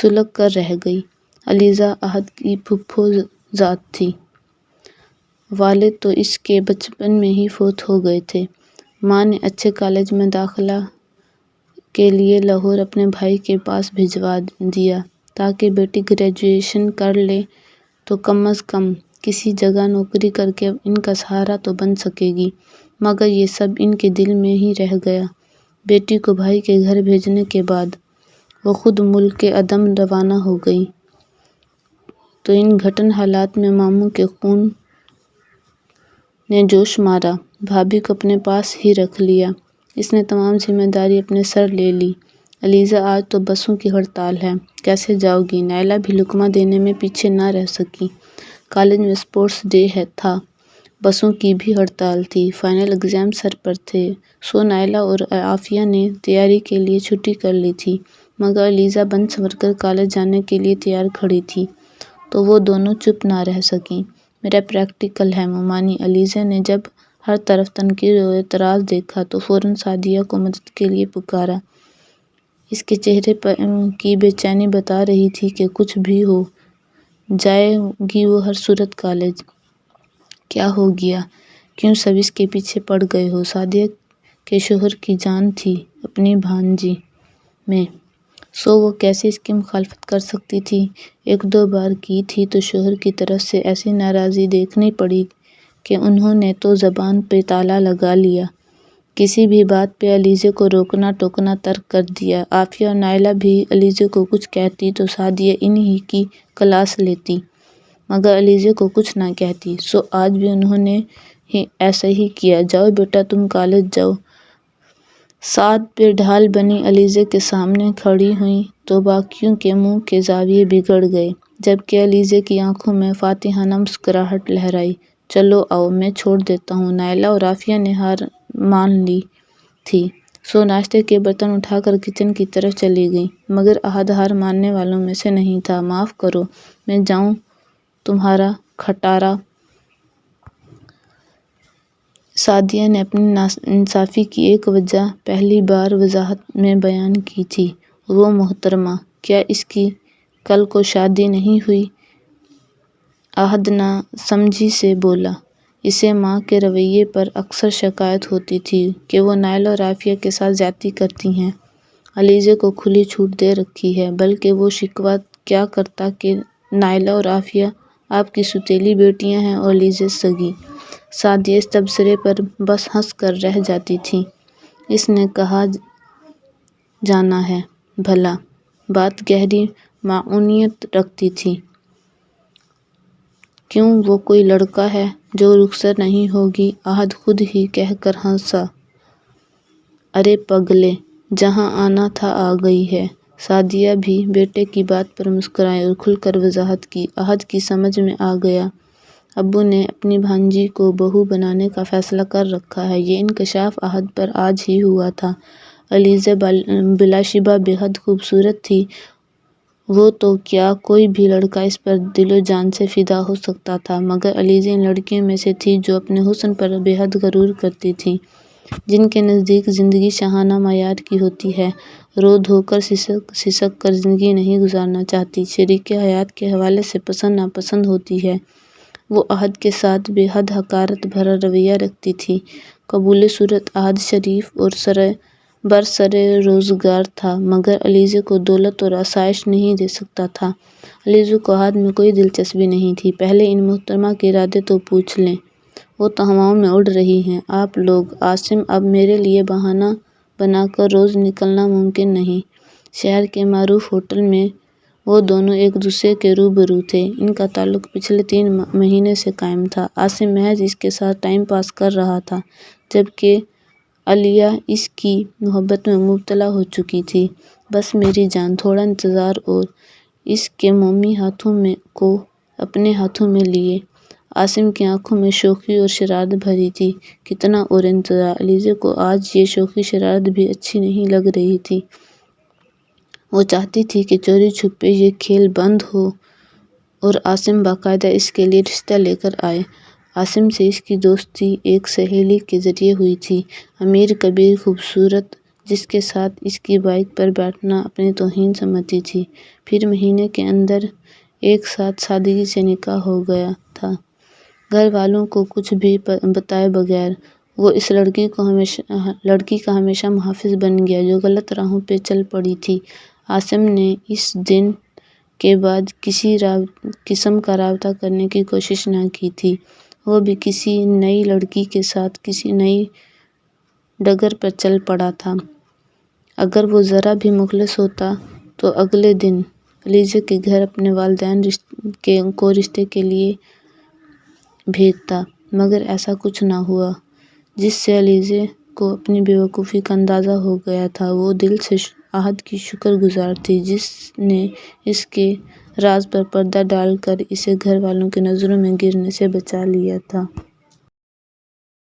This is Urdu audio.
سلگ کر رہ گئی۔ علیزہ احد کی پھپھو ذات تھی۔ والد تو اس کے بچپن میں ہی فوت ہو گئے تھے۔ ماں نے اچھے کالج میں داخلہ کے لیے لاہور اپنے بھائی کے پاس بھجوا دیا تاکہ بیٹی گریجویشن کر لے تو کم از کم کسی جگہ نوکری کر کے ان کا سہارا تو بن سکے گی، مگر یہ سب ان کے دل میں ہی رہ گیا۔ بیٹی کو بھائی کے گھر بھیجنے کے بعد وہ خود ملک کے عدم روانہ ہو گئی تو ان گھٹن حالات میں ماموں کے خون نے جوش مارا، بھابھی کو اپنے پاس ہی رکھ لیا۔ اس نے تمام ذمہ داری اپنے سر لے لی۔ علیزہ آج تو بسوں کی ہڑتال ہے، کیسے جاؤ گی؟ نائلہ بھی لقمہ دینے میں پیچھے نہ رہ سکی۔ کالج میں اسپورٹس ڈے تھا، بسوں کی بھی ہڑتال تھی، فائنل ایگزام سر پر تھے، سو نائلہ اور عافیہ نے تیاری کے لیے چھٹی کر لی تھی، مگر علیزہ بن سنور کر کالج جانے کے لیے تیار کھڑی تھی تو وہ دونوں چپ نہ رہ سکیں۔ میرا پریکٹیکل ہے ممانی۔ علیزہ نے جب ہر طرف تنقید اور اعتراض دیکھا تو فوراً سعدیہ کو مدد کے لیے پکارا۔ اس کے چہرے کی بے چینی بتا رہی تھی کہ کچھ بھی ہو جائے گی وہ ہر صورت کالج۔ کیا ہو گیا؟ کیوں سب اس کے پیچھے پڑ گئے ہو؟ سعدیہ کے شوہر کی جان تھی اپنی بھانجی میں، سو وہ کیسے اس کی مخالفت کر سکتی تھی؟ ایک دو بار کی تھی تو شوہر کی طرف سے ایسی ناراضی دیکھنی پڑی کہ انہوں نے تو زبان پہ تالا لگا لیا، کسی بھی بات پہ علیزہ کو روکنا ٹوکنا ترک کر دیا۔ عافیہ اور نائلہ بھی علیزہ کو کچھ کہتی تو سعدیہ انہی کی کلاس لیتی مگر علیزہ کو کچھ نہ کہتی، سو آج بھی انہوں نے ایسا ہی کیا۔ جاؤ بیٹا تم کالج جاؤ۔ ساتھ پہ ڈھال بنی علیزہ کے سامنے کھڑی ہوئیں تو باقیوں کے منہ کے زاویے بگڑ گئے، جبکہ علیزہ کی آنکھوں میں فاتحانہ مسکراہٹ لہرائی۔ چلو آؤ میں چھوڑ دیتا ہوں۔ نائلہ اور عافیہ نے ہار مان لی تھی، سو ناشتے کے برتن اٹھا کر کچن کی طرف چلی گئیں، مگر احد ہار ماننے والوں میں سے نہیں تھا۔ معاف کرو میں جاؤں تمہارا کھٹارا۔ سعدیہ نے اپنی ناانصافی کی ایک وجہ پہلی بار وضاحت میں بیان کی تھی۔ وہ محترمہ، کیا اس کی کل کو شادی نہیں ہوئی؟ احد نہ سمجھی سے بولا۔ اسے ماں کے رویے پر اکثر شکایت ہوتی تھی کہ وہ نائلہ اور عافیہ کے ساتھ زیادتی کرتی ہیں۔ علیزہ کو کھلی چھوٹ دے رکھی ہے، بلکہ وہ شکوہ کیا کرتا کہ نائلہ اور عافیہ آپ کی سوتیلی بیٹیاں ہیں اور علیزہ سگی۔ سعدیہ اس تبصرے پر بس ہنس کر رہ جاتی تھی۔ اس نے کہا جانا ہے بھلا، بات گہری معونیت رکھتی تھی۔ کیوں وہ کوئی لڑکا ہے جو رخصت نہیں ہوگی؟ احد خود ہی کہہ کر ہنسا۔ ارے پگلے، جہاں آنا تھا آ گئی ہے۔ سعدیہ بھی بیٹے کی بات پر مسکرائی اور کھل کر وضاحت کی۔ احد کی سمجھ میں آ گیا، ابو نے اپنی بھانجی کو بہو بنانے کا فیصلہ کر رکھا ہے۔ یہ انکشاف احد پر آج ہی ہوا تھا۔ علیزہ بلا شبہ بے حد خوبصورت تھی، وہ تو کیا کوئی بھی لڑکا اس پر دل و جان سے فدا ہو سکتا تھا، مگر علیزہ ان لڑکیوں میں سے تھی جو اپنے حسن پر بے حد غرور کرتی تھیں، جن کے نزدیک زندگی شاہانہ معیار کی ہوتی ہے، رو دھو کر سسک کر زندگی نہیں گزارنا چاہتی، شریک حیات کے حوالے سے پسند ناپسند ہوتی ہے۔ وہ احد کے ساتھ بے حد حقارت بھرا رویہ رکھتی تھی۔ قبولِ صورت احد شریف اور برسرروزگار تھا، مگر علیزہ کو دولت اور آسائش نہیں دے سکتا تھا۔ علیزہ کو احد میں کوئی دلچسپی نہیں تھی۔ پہلے ان محترمہ کے ارادے تو پوچھ لیں، وہ تو ہواؤں میں اڑ رہی ہیں۔ آپ لوگ، عاصم، اب میرے لیے بہانہ بنا کر روز نکلنا ممکن نہیں۔ شہر کے معروف ہوٹل میں وہ دونوں ایک دوسرے کے روبرو تھے۔ ان کا تعلق پچھلے 3 مہینے سے قائم تھا۔ عاصم محض اس کے ساتھ ٹائم پاس کر رہا تھا، جبکہ علیہ اس کی محبت میں مبتلا ہو چکی تھی۔ بس میری جان، تھوڑا انتظار اور۔ اس کے مومی ہاتھوں کو اپنے ہاتھوں میں لیے۔ عاصم کی آنکھوں میں شوخی اور شرارت بھری تھی۔ کتنا اور انتظار؟ علیزہ کو آج یہ شوخی شرارت بھی اچھی نہیں لگ رہی تھی۔ وہ چاہتی تھی کہ چوری چھپے یہ کھیل بند ہو اور عاصم باقاعدہ اس کے لیے رشتہ لے کر آئے۔ عاصم سے اس کی دوستی ایک سہیلی کے ذریعے ہوئی تھی۔ امیر کبیر خوبصورت جس کے ساتھ اس کی بائک پر بیٹھنا اپنی توہین سمجھتی تھی۔ پھر مہینے کے اندر ایک ساتھ سادگی سے نکاح ہو گیا تھا۔ گھر والوں کو کچھ بھی بتائے بغیر وہ اس لڑکی کا ہمیشہ محافظ بن گیا جو غلط راہوں پہ چل پڑی تھی۔ عاصم نے اس دن کے بعد کسی قسم کا رابطہ کرنے کی کوشش نہ کی تھی۔ وہ بھی کسی نئی لڑکی کے ساتھ کسی نئی ڈگر پر چل پڑا تھا۔ اگر وہ ذرا بھی مخلص ہوتا تو اگلے دن علیزہ کے گھر اپنے والدین کو رشتے کے لیے بھیجتا، مگر ایسا کچھ نہ ہوا، جس سے علیزہ کو اپنی بے وقوفی کا اندازہ ہو گیا تھا۔ وہ دل سے احد کی شکر گزار تھی جس نے اس کے راز پر پردہ ڈال کر اسے گھر والوں کی نظروں میں گرنے سے بچا لیا تھا۔